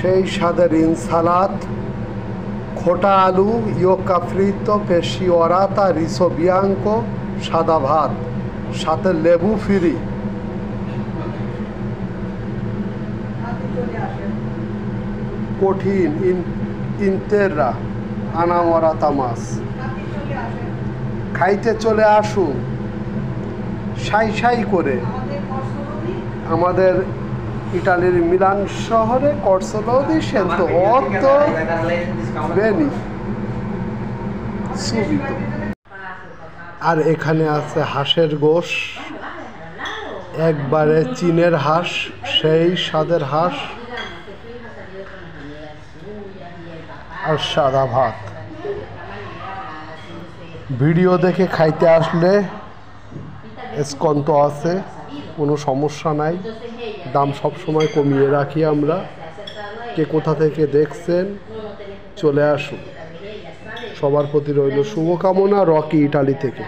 সেই স্বাদের ইনসালাদ, খোটা আলু, ইয়োকা ফ্রিতো, পেশি ওরাতা, রিসো বিয়াঙ্কো, সাদা ভাত, সাথে লেবু ফ্রি। কঠিন ইন্তেররা আনামরা তামাস। খাইতে চলে আসুন সাই সাই করে আমাদের ইটালির মিলান শহরে করসোলদি সেন্তো অত বেনি সুবিত। আর এখানে আছে হাঁসের গোশ, একবারে চীনের হাঁস, সেই স্বাদের হাঁস, আর সাদা ভাত। ভিডিও দেখে খাইতে আসলে স্কন্ত আছে, কোনো সমস্যা নাই, দাম সবসময় কমিয়ে রাখি আমরা। কে কোথা থেকে দেখছেন চলে আসুন। সবার প্রতি রইল শুভকামনা রকি ইটালি থেকে।